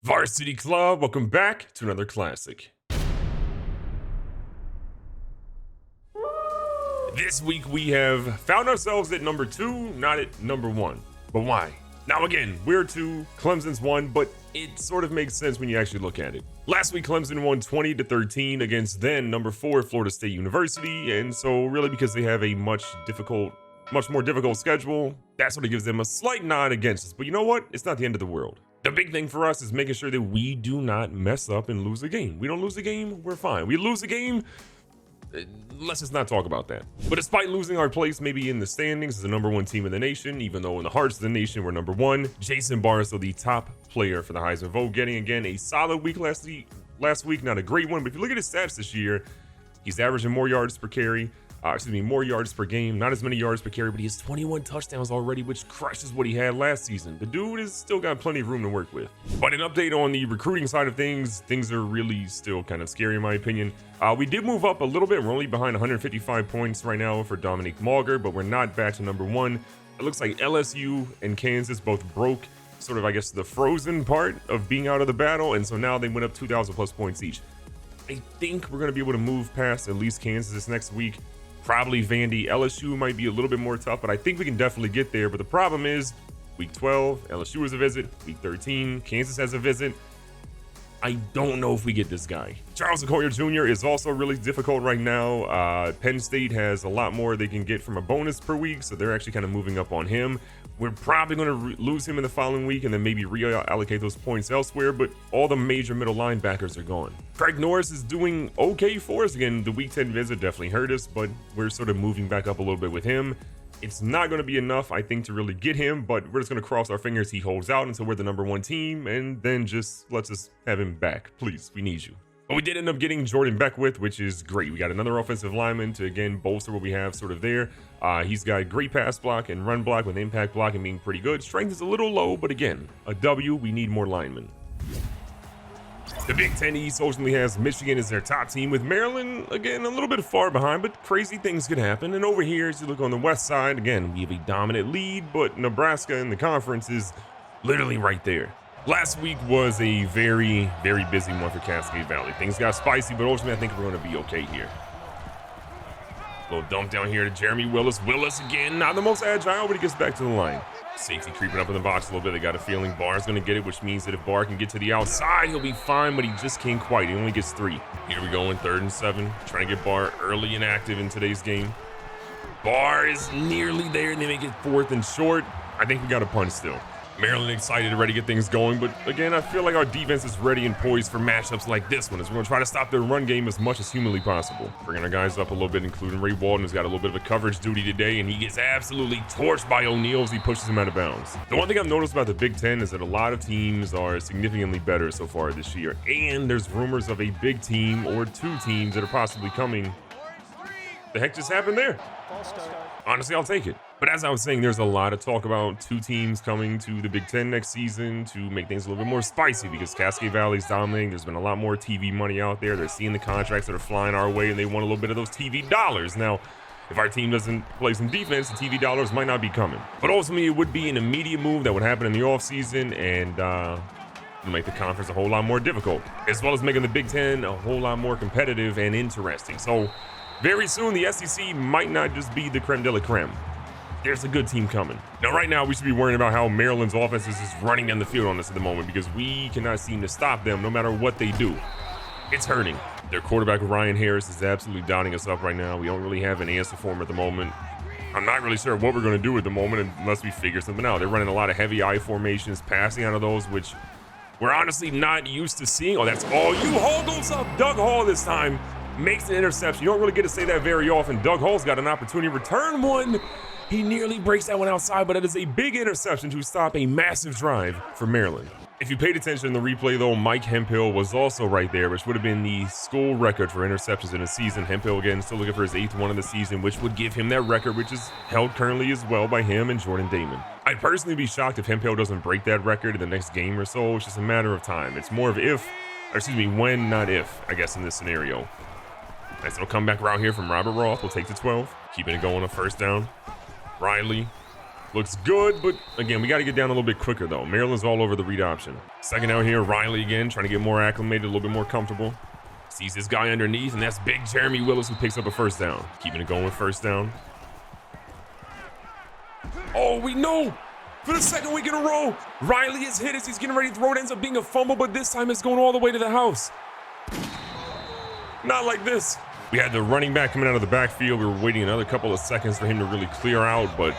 Varsity Club, welcome back to another classic. This week we have found ourselves at number 2, not at number 1. But why? Now again, we're 2, Clemson's 1, but it sort of makes sense when you actually look at it. Last week Clemson won 20-13 against then number 4 Florida State University, and so really because they have a much more difficult schedule, that sort of gives them a slight nod against us. But you know what? It's not the end of the world. The big thing for us is making sure that we do not mess up and lose a game. We don't lose a game, we're fine. We lose a game, let's just not talk about that. But despite losing our place maybe in the standings as the number 1 team in the nation, even though in the hearts of the nation we're number 1, Jason Barstow, the top player for the Heisman vote, getting again a solid week last week. Not a great one, but if you look at his stats this year, he's averaging more yards per carry. More yards per game, not as many yards per carry, but he has 21 touchdowns already, which crushes what he had last season. The dude has still got plenty of room to work with. But an update on the recruiting side of things are really still kind of scary in my opinion. We did move up a little bit. We're only behind 155 points right now for Dominique Mauger, but we're not back to number 1. It looks like LSU and Kansas both broke sort of, I guess, the frozen part of being out of the battle, and so now they went up 2,000 plus points each. I think we're going to be able to move past at least Kansas this next week. Probably Vandy. LSU might be a little bit more tough, but I think we can definitely get there. But the problem is week 12, LSU has a visit. Week 13, Kansas has a visit. I don't know if we get this guy. Charles Okoye Jr. is also really difficult right now. Penn State has a lot more they can get from a bonus per week, so they're actually kind of moving up on him. We're probably going to lose him in the following week and then maybe reallocate those points elsewhere, but all the major middle linebackers are gone. Craig Norris is doing okay for us. Again, the week 10 visit definitely hurt us, but we're sort of moving back up a little bit with him. It's not going to be enough, I think, to really get him, but we're just going to cross our fingers he holds out until we're the number 1 team, and then let's just have him back. Please, we need you. But we did end up getting Jordan Beckwith, which is great. We got another offensive lineman to, again, bolster what we have sort of there. He's got great pass block and run block with impact blocking being pretty good. Strength is a little low, but again, a W, we need more linemen. The Big Ten East ultimately has Michigan as their top team, with Maryland, again, a little bit far behind, but crazy things could happen. And over here, as you look on the west side, again, we have a dominant lead, but Nebraska in the conference is literally right there. Last week was a very, very busy one for Cascade Valley. Things got spicy, but ultimately, I think we're going to be okay here. Little dump down here to Jeremy Willis. Willis again, not the most agile, but he gets back to the line. Safety creeping up in the box a little bit. They got a feeling Barr's going to get it, which means that if Barr can get to the outside, he'll be fine, but he just can't quite. He only gets 3. Here we go in 3rd and 7. Trying to get Barr early and active in today's game. Barr is nearly there, and they make it 4th and short. I think we got a punch still. Maryland excited, ready to get things going, but again, I feel like our defense is ready and poised for matchups like this one, as we're going to try to stop their run game as much as humanly possible. Bringing our guys up a little bit, including Ray Walden, who's got a little bit of a coverage duty today, and he gets absolutely torched by O'Neal as he pushes him out of bounds. The one thing I've noticed about the Big Ten is that a lot of teams are significantly better so far this year, and there's rumors of a big team or 2 teams that are possibly coming. The heck just happened there? Honestly, I'll take it. But as I was saying, there's a lot of talk about 2 teams coming to the Big Ten next season to make things a little bit more spicy, because Cascade Valley's dominating. There's been a lot more TV money out there. They're seeing the contracts that are flying our way, and they want a little bit of those TV dollars. Now, if our team doesn't play some defense, the TV dollars might not be coming. But ultimately, it would be an immediate move that would happen in the offseason and make the conference a whole lot more difficult, as well as making the Big Ten a whole lot more competitive and interesting. So very soon, the SEC might not just be the creme de la creme. There's a good team coming. Now, right now, we should be worrying about how Maryland's offense is just running down the field on us at the moment, because we cannot seem to stop them no matter what they do. It's hurting. Their quarterback, Ryan Harris, is absolutely downing us up right now. We don't really have an answer for him at the moment. I'm not really sure what we're going to do at the moment unless we figure something out. They're running a lot of heavy I formations, passing out of those, which we're honestly not used to seeing. Oh, that's all you. Hold those up. Doug Hall this time makes an interception. You don't really get to say that very often. Doug Hall's got an opportunity to return one. He nearly breaks that one outside, but it is a big interception to stop a massive drive for Maryland. If you paid attention in the replay, though, Mike Hemphill was also right there, which would have been the school record for interceptions in a season. Hemphill, again, still looking for his 8th one of the season, which would give him that record, which is held currently as well by him and Jordan Damon. I'd personally be shocked if Hemphill doesn't break that record in the next game or so. It's just a matter of time. It's more of when, not if, I guess, in this scenario. Nice little comeback route here from Robert Roth. We'll take the 12, keeping it going on 1st down. Riley Looks good, but again, we got to get down a little bit quicker, though. Maryland's all over the read option. Second out here, Riley again, trying to get more acclimated, a little bit more comfortable. Sees this guy underneath, and that's big Jeremy Willis who picks up a first down. Keeping it going with first down. Oh, we know! For the second week in a row, Riley is hit as he's getting ready to throw. It ends up being a fumble, but this time it's going all the way to the house. Not like this. We had the running back coming out of the backfield. We were waiting another couple of seconds for him to really clear out, but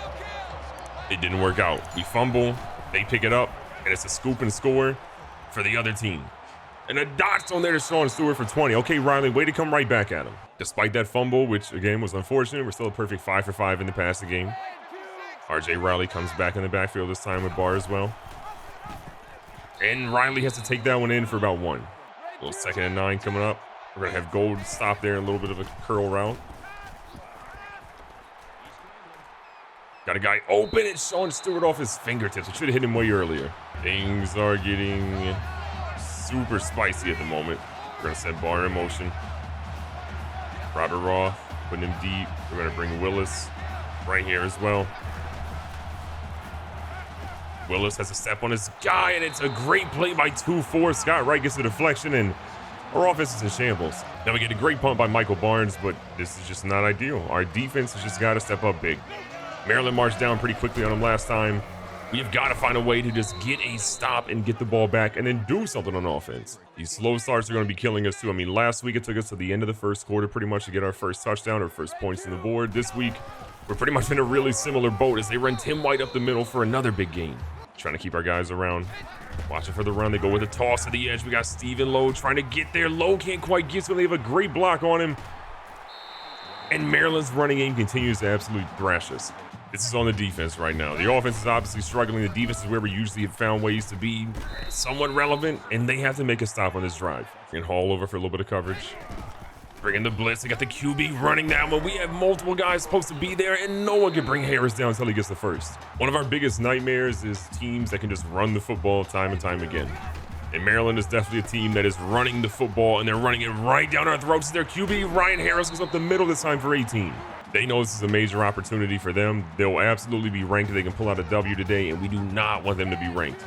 it didn't work out. We fumble, they pick it up, and it's a scoop and score for the other team. And a dot zone there to Sean Stewart for 20. Okay, Riley, way to come right back at him. Despite that fumble, which again was unfortunate, we're still a perfect 5 for 5 in the passing game. RJ Riley comes back in the backfield this time with Barr as well. And Riley has to take that one in for about 1. A little 2nd and 9 coming up. We're going to have Gold stop there in a little bit of a curl route. Got a guy open and Sean Stewart off his fingertips. It should have hit him way earlier. Things are getting super spicy at the moment. We're going to set Barr in motion. Robert Roth putting him deep. We're going to bring Willis right here as well. Willis has a step on his guy, and it's a great play by 2-4. Scott Wright gets the deflection, and our offense is in shambles. Now we get a great punt by Michael Barnes, but this is just not ideal. Our defense has just got to step up big. Maryland marched down pretty quickly on him last time. We have got to find a way to just get a stop and get the ball back and then do something on offense. These slow starts are going to be killing us too. I mean, last week it took us to the end of the first quarter pretty much to get our first touchdown or first points on the board. This week, we're pretty much in a really similar boat as they run Tim White up the middle for another big gain. Trying to keep our guys around. Watching for the run. They go with a toss to the edge. We got Steven Lowe trying to get there. Lowe can't quite get to him. They have a great block on him. And Maryland's running game continues to absolutely thrash us. This is on the defense right now. The offense is obviously struggling. The defense is where we usually have found ways to be somewhat relevant, and they have to make a stop on this drive. And Hall over for a little bit of coverage. Bringing the blitz. They got the QB running down, but we have multiple guys supposed to be there, and no one can bring Harris down until he gets the first. One of our biggest nightmares is teams that can just run the football time and time again. And Maryland is definitely a team that is running the football, and they're running it right down our throats. Their QB, Ryan Harris, goes up the middle this time for 18. They know this is a major opportunity for them. They'll absolutely be ranked if they can pull out a W today, and we do not want them to be ranked.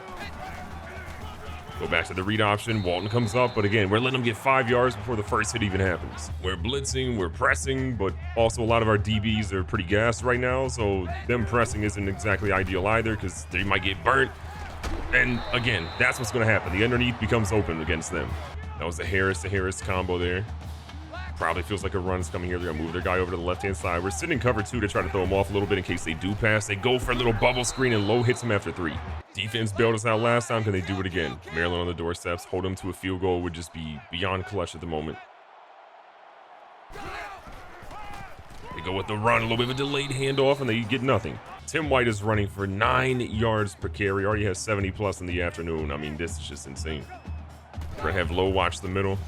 Go back to the read option. Walton comes up, but again, we're letting them get 5 yards before the first hit even happens. We're blitzing, we're pressing, but also a lot of our DBs are pretty gassed right now, so them pressing isn't exactly ideal either because they might get burnt. And again, that's what's going to happen. The underneath becomes open against them. That was the Harris to Harris combo there. Probably feels like a run's coming here. They're going to move their guy over to the left-hand side. We're sitting in cover 2 to try to throw him off a little bit in case they do pass. They go for a little bubble screen, and Lowe hits him after 3. Defense bailed us out last time. Can they do it again? Maryland on the doorsteps. Hold them to a field goal would just be beyond clutch at the moment. They go with the run. A little bit of a delayed handoff, and they get nothing. Tim White is running for 9 yards per carry. Already has 70+ in the afternoon. I mean, this is just insane. We're going to have Lowe watch the middle.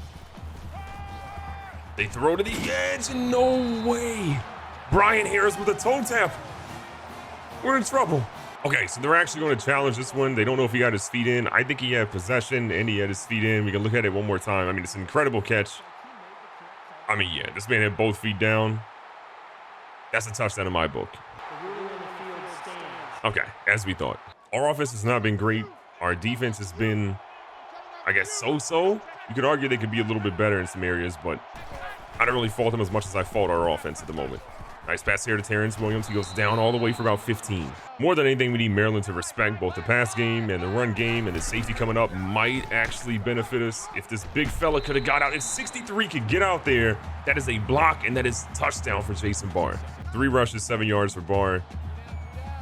They throw to the edge, and no way. Brian Harris with a toe tap. We're in trouble. Okay, so they're actually going to challenge this one. They don't know if he got his feet in. I think he had possession, and he had his feet in. We can look at it one more time. I mean, it's an incredible catch. I mean, yeah, this man had both feet down. That's a touchdown in my book. Okay, as we thought. Our offense has not been great. Our defense has been, I guess, so-so. You could argue they could be a little bit better in some areas, but I don't really fault them as much as I fault our offense at the moment. Nice pass here to Terrence Williams. He goes down all the way for about 15. More than anything, we need Maryland to respect both the pass game and the run game, and the safety coming up might actually benefit us. If this big fella could have got out, if 63 could get out there, that is a block, and that is touchdown for Jason Barr. 3 rushes, 7 yards for Barr.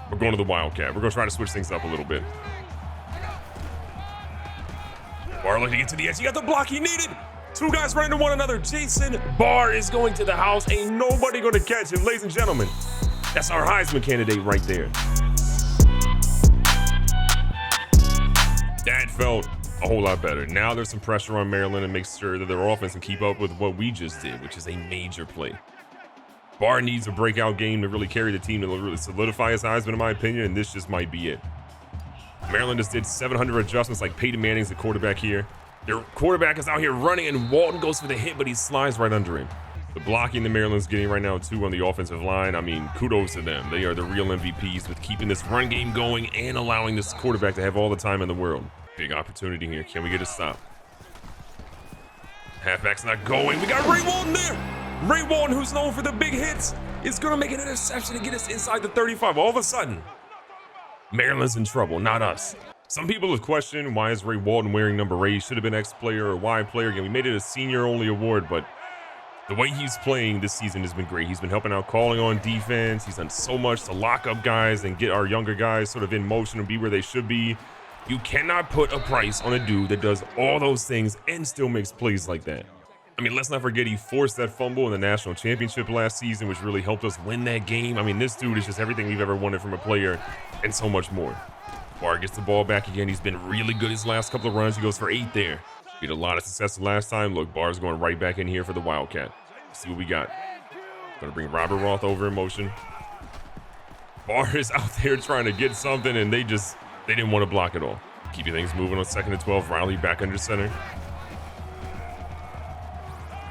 We're going to the Wildcat. We're going to try to switch things up a little bit. Barr looking to get to the edge. He got the block he needed. 2 guys running into one another. Jason Barr is going to the house. Ain't nobody going to catch him, ladies and gentlemen. That's our Heisman candidate right there. That felt a whole lot better. Now there's some pressure on Maryland and makes sure that their offense can keep up with what we just did, which is a major play. Barr needs a breakout game to really carry the team, to really solidify his Heisman, in my opinion, and this just might be it. Maryland just did 700 adjustments like Peyton Manning's the quarterback here. Their quarterback is out here running, and Walton goes for the hit, but he slides right under him. The blocking the Maryland's getting right now, too, on the offensive line, I mean, kudos to them. They are the real MVPs with keeping this run game going and allowing this quarterback to have all the time in the world. Big opportunity here. Can we get a stop? Halfback's not going. We got Ray Walton there. Ray Walton, who's known for the big hits, is going to make an interception to get us inside the 35. All of a sudden, Maryland's in trouble, not us. Some people have questioned, why is Ray Walton wearing number 8? Should have been X player or Y player. Again, we made it a senior-only award, but the way he's playing this season has been great. He's been helping out, calling on defense. He's done so much to lock up guys and get our younger guys sort of in motion and be where they should be. You cannot put a price on a dude that does all those things and still makes plays like that. I mean, let's not forget he forced that fumble in the national championship last season, which really helped us win that game. I mean, this dude is just everything we've ever wanted from a player and so much more. Barr gets the ball back again. He's been really good his last couple of runs. He goes for 8 there. We had a lot of success the last time. Look, Barr's going right back in here for the Wildcat. Let's see what we got. Gonna bring Robert Roth over in motion. Barr is out there trying to get something, and they didn't want to block at all. Keeping things moving on 2nd and 12. Riley back under center.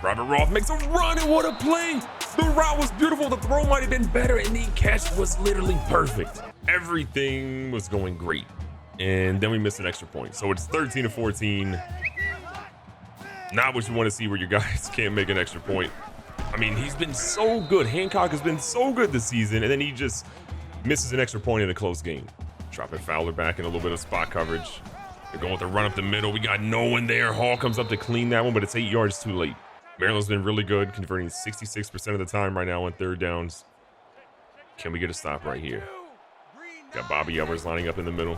Robert Roth makes a run, and what a play! The route was beautiful. The throw might have been better, and the catch was literally perfect. Everything was going great, and then we missed an extra point. So it's 13-14. Not what you want to see, where your guys can't make an extra point. I mean, he's been so good. Hancock has been so good this season, and then he just misses an extra point in a close game. Dropping Fowler back in a little bit of spot coverage. They're going with the run up the middle. We got no one there. Hall comes up to clean that one, but it's 8 yards too late. Maryland's been really good, converting 66% of the time right now on 3rd downs. Can we get a stop right here? Got Bobby Evers lining up in the middle.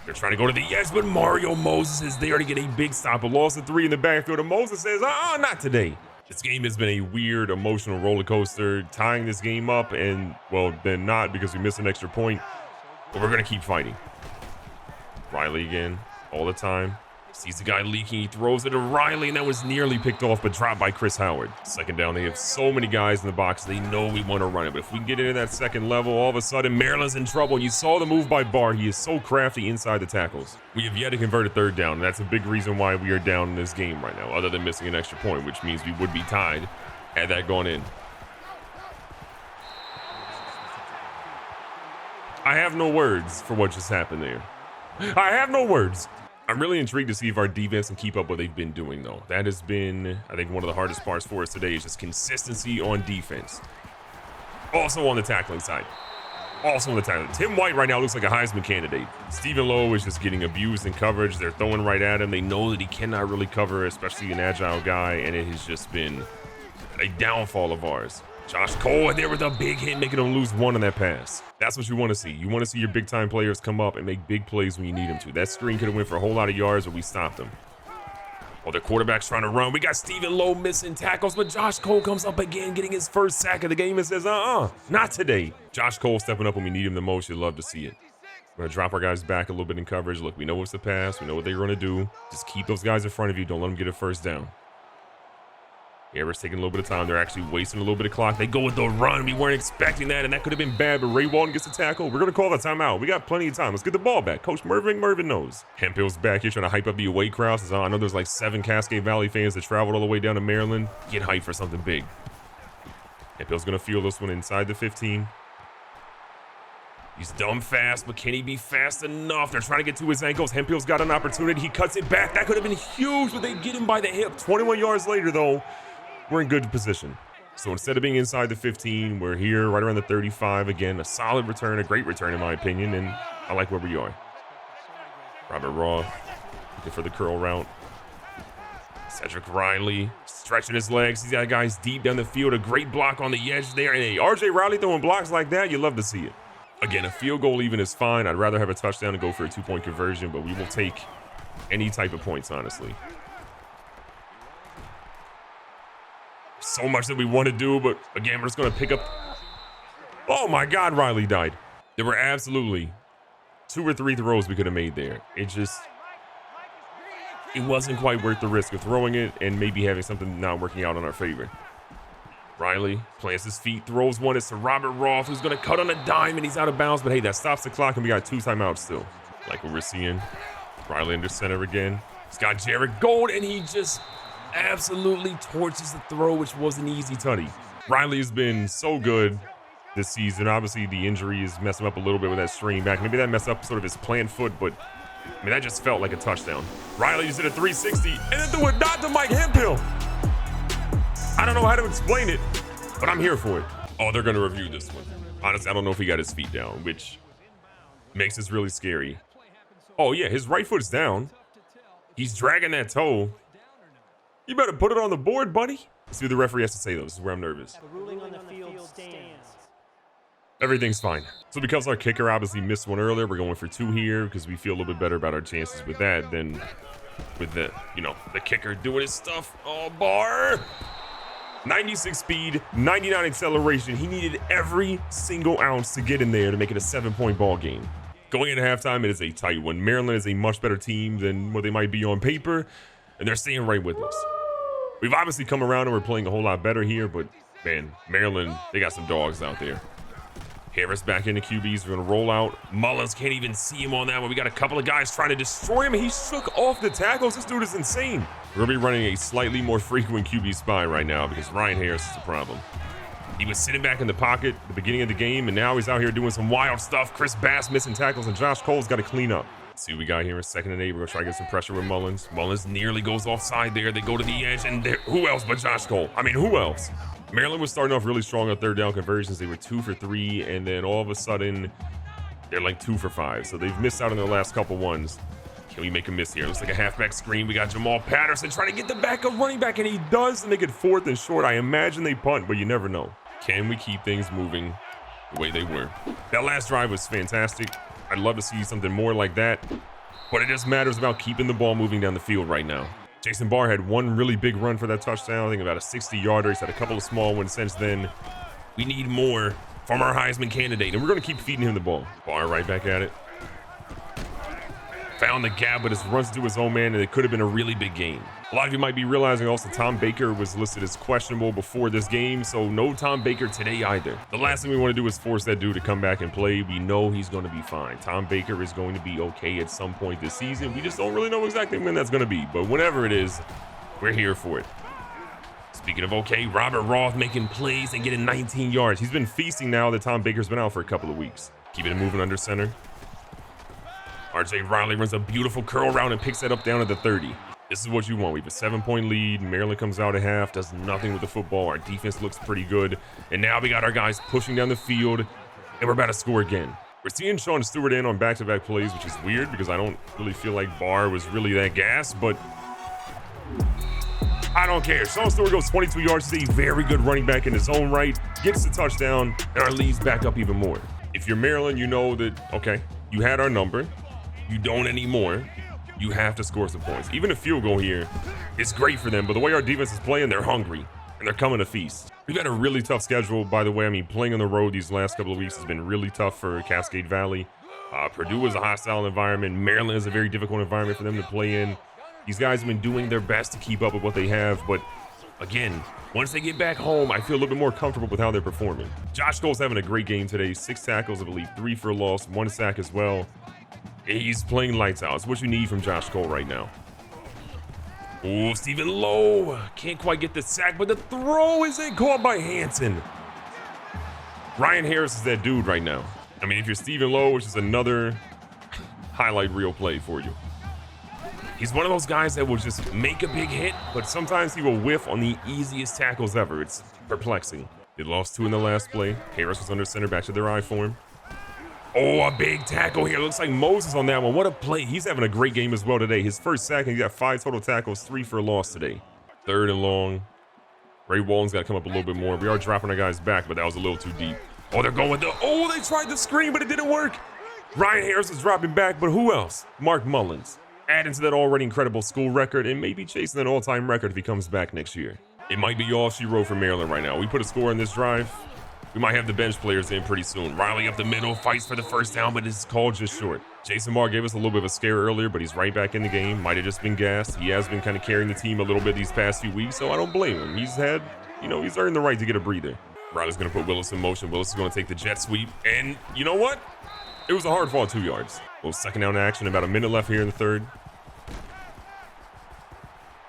They're trying to go to the edge, but Mario Moses is there to get a big stop. A loss of 3 in the backfield, and Moses says, not today. This game has been a weird, emotional roller coaster, tying this game up, and, well, then not, because we missed an extra point. But we're going to keep fighting. Riley again, all the time. Sees the guy leaking, he throws it to Riley, and that was nearly picked off, but dropped by Chris Howard. 2nd down, they have so many guys in the box, they know we want to run it. But if we can get into that 2nd level, all of a sudden, Maryland's in trouble. You saw the move by Barr. He is so crafty inside the tackles. We have yet to convert a 3rd down, and that's a big reason why we are down in this game right now, other than missing an extra point, which means we would be tied had that gone in. I have no words for what just happened there. I have no words. I'm really intrigued to see if our defense can keep up what they've been doing, though. That has been, I think, one of the hardest parts for us today is just consistency on defense. Also on the tackling side. Tim White right now looks like a Heisman candidate. Stephen Lowe is just getting abused in coverage. They're throwing right at him. They know that he cannot really cover, especially an agile guy, and it has just been a downfall of ours. Josh Cole in there with a big hit, making them lose 1 on that pass. That's what you want to see. You want to see your big-time players come up and make big plays when you need them to. That screen could have went for a whole lot of yards, but we stopped them. While their quarterback's trying to run, we got Stephen Lowe missing tackles, but Josh Cole comes up again, getting his first sack of the game and says, not today. Josh Cole stepping up when we need him the most. You'd love to see it. We're going to drop our guys back a little bit in coverage. Look, we know what's the pass. We know what they're going to do. Just keep those guys in front of you. Don't let them get a 1st down. Harris taking a little bit of time. They're actually wasting a little bit of clock. They go with the run. We weren't expecting that, and that could have been bad, but Ray Walton gets the tackle. We're going to call the timeout. We got plenty of time. Let's get the ball back. Coach Mervin knows. Hemphill's back here trying to hype up the away crowd. I know there's like 7 Cascade Valley fans that traveled all the way down to Maryland. Get hyped for something big. Hemphill's going to field this one inside the 15. He's dumb fast, but can he be fast enough? They're trying to get to his ankles. Hemphill's got an opportunity. He cuts it back. That could have been huge, but they get him by the hip. 21 yards later, though. We're in good position. So instead of being inside the 15, we're here right around the 35. Again, a solid return, a great return in my opinion, and I like where we are. Robert Roth looking for the curl route. Cedric Riley stretching his legs. He's got guys deep down the field. A great block on the edge there. And hey, RJ Riley throwing blocks like that, you love to see it. Again, a field goal even is fine. I'd rather have a touchdown and go for a 2-point conversion, but we will take any type of points, honestly. So much that we want to do, but again, we're just going to pick up. Oh my God, Riley died. There were absolutely 2 or 3 throws we could have made there. It wasn't quite worth the risk of throwing it and maybe having something not working out in our favor. Riley plants his feet, throws one. It's to Robert Roth, who's going to cut on a dime, and he's out of bounds. But hey, that stops the clock, and we got 2 timeouts still. Like what we're seeing. Riley under center again. He's got Jared Gold, and he just absolutely torches the throw, which was an easy tutty. Riley has been so good this season. Obviously, the injury is messing up a little bit with that strain back. Maybe that messed up sort of his plant foot, but I mean, that just felt like a touchdown. Riley just did a 360 and then threw a dot to Mike Hemphill. I don't know how to explain it, but I'm here for it. Oh, they're going to review this one. Honestly, I don't know if he got his feet down, which makes this really scary. Oh, yeah, his right foot's down. He's dragging that toe. You better put it on the board, buddy. Let's see what the referee has to say, though. This is where I'm nervous. The ruling on the field stands. Everything's fine. So because our kicker obviously missed one earlier, we're going for 2 here because we feel a little bit better about our chances with that than with the, the kicker doing his stuff. Oh, Bar. 96 speed, 99 acceleration. He needed every single ounce to get in there to make it a 7-point ball game. Going into halftime, it is a tight one. Maryland is a much better team than what they might be on paper, and they're staying right with us. We've obviously come around and we're playing a whole lot better here, but man, Maryland, they got some dogs out there. Harris back into QBs. We're going to roll out. Mullins can't even see him on that one. We got a couple of guys trying to destroy him. He shook off the tackles. This dude is insane. We're going to be running a slightly more frequent QB spy right now because Ryan Harris is the problem. He was sitting back in the pocket at the beginning of the game, and now he's out here doing some wild stuff. Chris Bass missing tackles, and Josh Cole's got to clean up. Let's see what we got here in 2nd and 8. We're going to try to get some pressure with Mullins. Mullins nearly goes offside there. They go to the edge, and who else but Josh Cole? I mean, who else? Maryland was starting off really strong on 3rd down conversions. They were 2 for 3, and then all of a sudden, they're like 2 for 5. So they've missed out on their last couple ones. Can we make a miss here? Looks like a halfback screen. We got Jamal Patterson trying to get the backup running back, and he does to make it 4th and short. I imagine they punt, but you never know. Can we keep things moving the way they were? That last drive was fantastic. I'd love to see something more like that, but it just matters about keeping the ball moving down the field right now. Jason Barr had one really big run for that touchdown. I think about a 60-yarder. He's had a couple of small ones since then. We need more from our Heisman candidate, and we're going to keep feeding him the ball. Barr right back at it. Found the gap, but just runs to his own man, and it could have been a really big game. A lot of you might be realizing also Tom Baker was listed as questionable before this game, so no Tom Baker today either. The last thing we want to do is force that dude to come back and play. We know he's going to be fine. Tom Baker is going to be okay at some point this season. We just don't really know exactly when that's going to be, but whenever it is, we're here for it. Speaking of okay, Robert Roth making plays and getting 19 yards. He's been feasting now that Tom Baker's been out for a couple of weeks. Keeping it moving under center. RJ Riley runs a beautiful curl route and picks that up down at the 30. This is what you want. We have a 7-point lead. Maryland comes out at half, does nothing with the football. Our defense looks pretty good. And now we got our guys pushing down the field, and we're about to score again. We're seeing Sean Stewart in on back-to-back plays, which is weird because I don't really feel like Barr was really that gassed, but I don't care. Sean Stewart goes 22 yards. He's a very good running back in his own right, gets the touchdown, and our lead's back up even more. If you're Maryland, you know that, okay, you had our number. You don't anymore. You have to score some points. Even a field goal here is great for them, but the way our defense is playing, they're hungry, and they're coming to feast. We've got a really tough schedule, by the way. I mean, playing on the road these last couple of weeks has been really tough for Cascade Valley. Purdue is a hostile environment. Maryland is a very difficult environment for them to play in. These guys have been doing their best to keep up with what they have, but again, once they get back home, I feel a little bit more comfortable with how they're performing. Josh Cole's having a great game today. 6 tackles, I believe, 3 for a loss, 1 sack as well. He's playing lights out. It's what you need from Josh Cole right now. Oh, Stephen Lowe. Can't quite get the sack, but the throw isn't caught by Hanson. Ryan Harris is that dude right now. I mean, if you're Stephen Lowe, which is another highlight reel play for you. He's one of those guys that will just make a big hit, but sometimes he will whiff on the easiest tackles ever. It's perplexing. They lost 2 in the last play. Harris was under center, back to their eye for him. Oh, a big tackle here. Looks like Moses on that one. What a play. He's having a great game as well today. His first sack, and he got 5 total tackles, 3 for a loss today. 3rd and long. Ray Walton's got to come up a little bit more. We are dropping our guys back, but that was a little too deep. Oh, they're going with the... Oh, they tried the screen, but it didn't work. Ryan Harris is dropping back, but who else? Mark Mullins. Adding to that already incredible school record and maybe chasing an all-time record if he comes back next year. It might be all she wrote for Maryland right now. We put a score in this drive. We might have the bench players in pretty soon. Riley up the middle, fights for the first down, but is called just short. Jason Barr gave us a little bit of a scare earlier, but he's right back in the game. Might have just been gassed. He has been kind of carrying the team a little bit these past few weeks, so I don't blame him. He's had, he's earned the right to get a breather. Riley's going to put Willis in motion. Willis is going to take the jet sweep, and you know what? It was a hard fall, 2 yards. A little second down action, about a minute left here in the 3rd.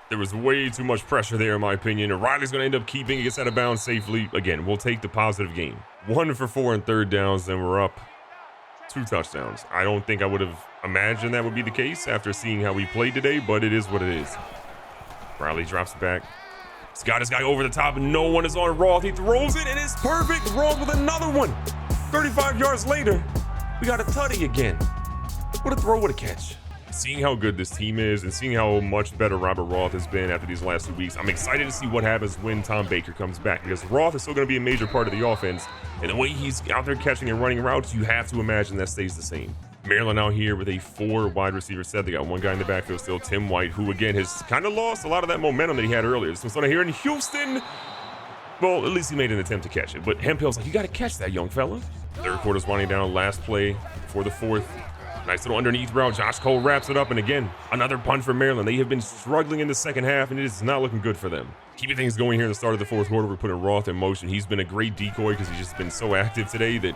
There was way too much pressure there, in my opinion. And Riley's going to end up keeping it, gets out of bounds safely. Again, we'll take the positive gain. 1 for 4 on third downs, and we're up 2 touchdowns. I don't think I would have imagined that would be the case after seeing how we played today, but it is what it is. Riley drops it back. He's got his guy over the top, and no one is on Roth. He throws it, and it's perfect. Roth with another one. 35 yards later, we got a tutty again. What a throw, what a catch. Seeing how good this team is and seeing how much better Robert Roth has been after these last 2 weeks, I'm excited to see what happens when Tom Baker comes back, because Roth is still going to be a major part of the offense, and the way he's out there catching and running routes, you have to imagine that stays the same. Maryland out here with a 4 wide receiver set. They got one guy in the backfield still, Tim White, who again has kind of lost a lot of that momentum that he had earlier. This one's on here in Houston. Well, at least he made an attempt to catch it, but Hemphill's like, you got to catch that, young fella. Third quarter's winding down, last play for the fourth. Nice little underneath route. Josh Cole wraps it up, and again, another punt for Maryland. They have been struggling in the second half, and it is not looking good for them. Keeping things going here in the start of the fourth quarter, we're putting Roth in motion. He's been a great decoy because he's just been so active today that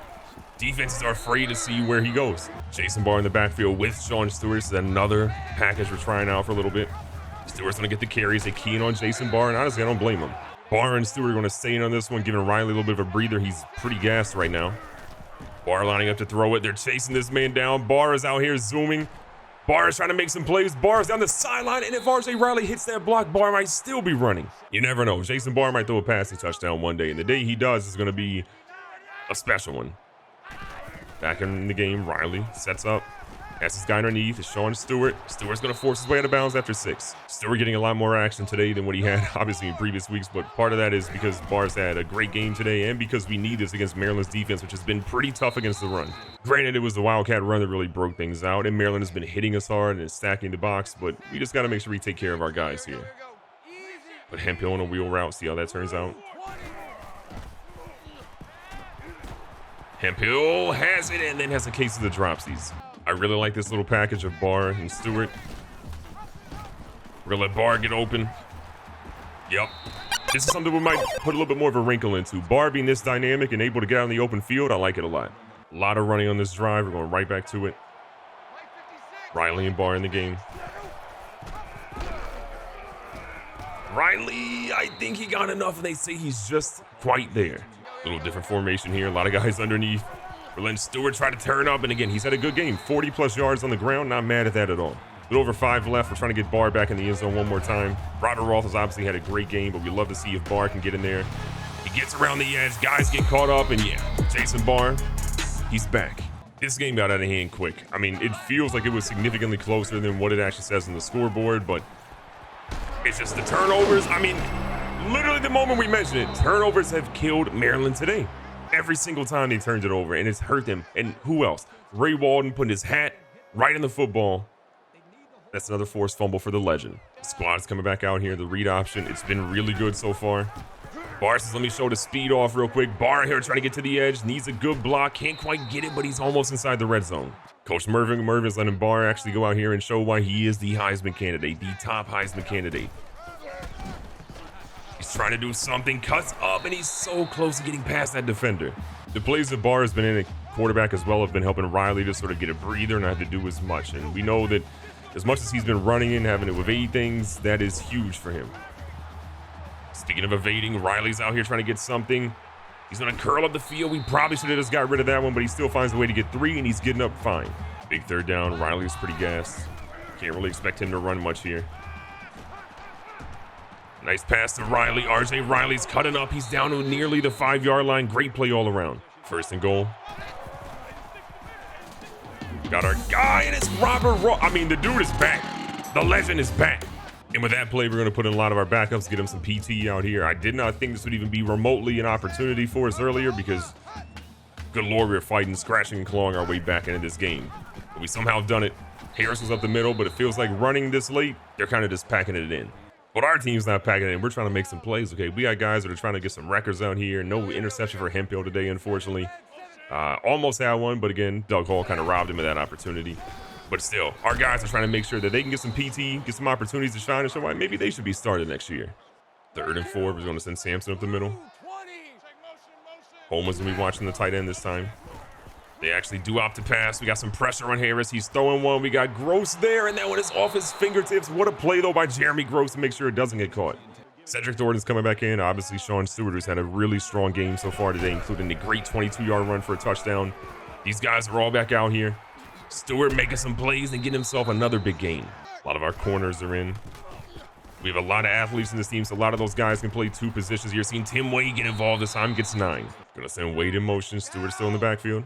defenses are afraid to see where he goes. Jason Barr in the backfield with Sean Stewart. This is another package we're trying out for a little bit. Stewart's going to get the carries. They key in on Jason Barr, and honestly, I don't blame him. Barr and Stewart are going to stay in on this one, giving Riley a little bit of a breather. He's pretty gassed right now. Barr lining up to throw it. They're chasing this man down. Barr is out here zooming. Barr is trying to make some plays. Barr is down the sideline, and if R.J. Riley hits that block, Barr might still be running. You never know. Jason Barr might throw a passing touchdown one day, and the day he does is going to be a special one. Back in the game, Riley sets up. Has his guy underneath. It's Sean Stewart. Stewart's going to force his way out of bounds after 6. Stewart getting a lot more action today than what he had, obviously, in previous weeks, but part of that is because Barr's had a great game today and because we need this against Maryland's defense, which has been pretty tough against the run. Granted, it was the Wildcat run that really broke things out, and Maryland has been hitting us hard and stacking the box, but we just got to make sure we take care of our guys here. But Hempill on a wheel route, see how that turns out. Hempill has it and then has a case of the dropsies. I really like this little package of Barr and Stewart. We're gonna let Barr get open. Yep. This is something we might put a little bit more of a wrinkle into. Barr being this dynamic and able to get out in the open field, I like it a lot. A lot of running on this drive. We're going right back to it. Riley and Barr in the game. Riley, I think he got enough, and they say he's just quite there. A little different formation here. A lot of guys underneath. We're letting Stewart try to turn up, and again, he's had a good game. 40-plus yards on the ground. Not mad at that at all. A little over 5 left. We're trying to get Barr back in the end zone one more time. Robert Roth has obviously had a great game, but we love to see if Barr can get in there. He gets around the edge. Guys get caught up, and yeah, Jason Barr, he's back. This game got out of hand quick. I mean, it feels like it was significantly closer than what it actually says on the scoreboard, but it's just the turnovers. I mean, literally the moment we mentioned it, turnovers have killed Maryland today. Every single time they turned it over, and it's hurt them. And who else? Ray Walden putting his hat right in the football. That's another forced fumble for the legend. The squad is coming back out here. The read option, it's been really good so far. Barr says, let me show the speed off real quick. Barr here trying to get to the edge. Needs a good block. Can't quite get it, but he's almost inside the red zone. Coach Mervin's letting Barr actually go out here and show why he is the Heisman candidate, the top Heisman candidate. He's trying to do something, cuts up, and he's so close to getting past that defender. The plays that Barr has been in at quarterback as well have been helping Riley to sort of get a breather and not have to do as much. And we know that as much as he's been running and having to evade things, that is huge for him. Speaking of evading, Riley's out here trying to get something. He's going to curl up the field. We probably should have just got rid of that one, but he still finds a way to get 3, and he's getting up fine. Big third down. Riley's pretty gassed. Can't really expect him to run much here. Nice pass to Riley. R.J. Riley's cutting up. He's down to nearly the 5-yard line. Great play all around. First and goal. Got our guy, and it's Robert Roth. I mean, the dude is back. The legend is back. And with that play, we're going to put in a lot of our backups, get him some PT out here. I did not think this would even be remotely an opportunity for us earlier because, good Lord, we were fighting, scratching, and clawing our way back into this game. But we somehow done it. Harris was up the middle, but it feels like running this late, they're kind of just packing it in. But our team's not packing it in. We're trying to make some plays, okay? We got guys that are trying to get some records out here. No interception for Hempill today, unfortunately. Almost had one, but again, Doug Hall kind of robbed him of that opportunity. But still, our guys are trying to make sure that they can get some PT, get some opportunities to shine and show why maybe they should be started next year. 3rd and 4, we're going to send Sampson up the middle. Holman's going to be watching the tight end this time. They actually do opt to pass. We got some pressure on Harris. He's throwing one. We got Gross there, and that one is off his fingertips. What a play, though, by Jeremy Gross to make sure it doesn't get caught. Cedric Thornton's coming back in. Obviously, Sean Stewart, who's had a really strong game so far today, including the great 22-yard run for a touchdown. These guys are all back out here. Stewart making some plays and getting himself another big game. A lot of our corners are in. We have a lot of athletes in this team, so a lot of those guys can play two positions. You're seeing Tim Wade get involved this time, gets 9. Gonna send Wade in motion. Stewart still in the backfield.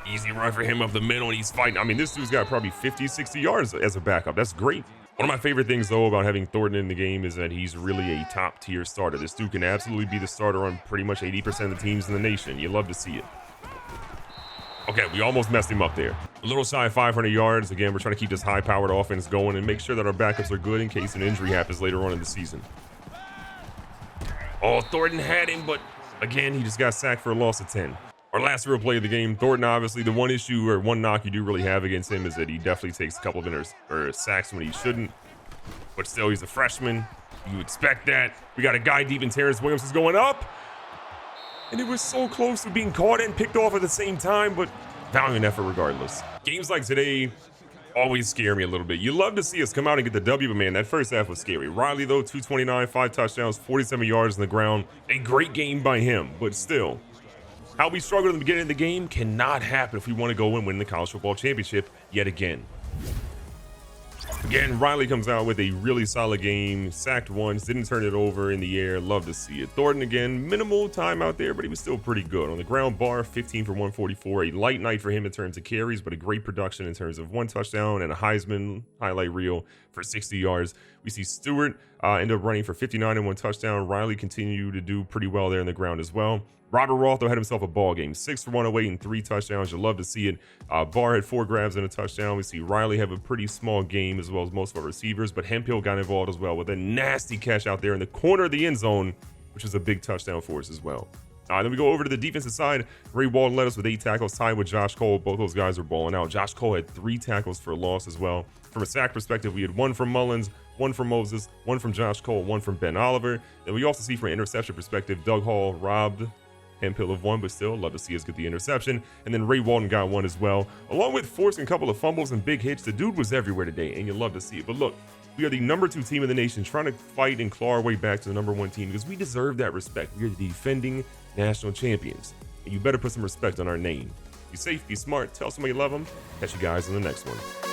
Easy run for him up the middle, and he's fighting. I mean, this dude's got probably 50, 60 yards as a backup. That's great. One of my favorite things, though, about having Thornton in the game is that he's really a top-tier starter. This dude can absolutely be the starter on pretty much 80% of the teams in the nation. You love to see it. Okay, we almost messed him up there. A little shy of 500 yards. Again, we're trying to keep this high-powered offense going and make sure that our backups are good in case an injury happens later on in the season. Oh, Thornton had him, but again, he just got sacked for a loss of 10. Our last real play of the game, Thornton, obviously, the one issue or one knock you do really have against him is that he definitely takes a couple of sacks when he shouldn't. But still, he's a freshman. You expect that. We got a guy deep in. Terrence Williams is going up. And it was so close to being caught and picked off at the same time, but valiant effort regardless. Games like today always scare me a little bit. You love to see us come out and get the W, but man, that first half was scary. Riley, though, 229, 5 touchdowns, 47 yards on the ground. A great game by him, but still. How we struggled in the beginning of the game cannot happen if we want to go and win the college football championship yet again. Again, Riley comes out with a really solid game. Sacked once, didn't turn it over in the air. Love to see it. Thornton, again, minimal time out there, but he was still pretty good. On the ground, Barr, 15 for 144. A light night for him in terms of carries, but a great production in terms of 1 touchdown and a Heisman highlight reel for 60 yards. We see Stewart end up running for 59 and 1 touchdown. Riley continued to do pretty well there on the ground as well. Robert Roth, though, had himself a ball game. 6 for 108 and 3 touchdowns. You'll love to see it. Barr had 4 grabs and a touchdown. We see Riley have a pretty small game as well as most of our receivers, but Hemphill got involved as well with a nasty catch out there in the corner of the end zone, which was a big touchdown for us as well. Then we go over to the defensive side. Ray Walton led us with 8 tackles, tied with Josh Cole. Both those guys are balling out. Josh Cole had 3 tackles for a loss as well. From a sack perspective, we had 1 from Mullins, 1 from Moses, 1 from Josh Cole, 1 from Ben Oliver. Then we also see from an interception perspective, Doug Hall robbed Hemphill of 1, but still love to see us get the interception. And then Ray Walton got 1 as well, along with forcing a couple of fumbles and big hits. The dude was everywhere today, and you love to see it. But look, we are the number 2 team in the nation, trying to fight and claw our way back to the number 1 team because we deserve that respect. We are the defending national champions, and you better put some respect on our name. Be safe, be smart, tell somebody you love them. Catch you guys in the next one.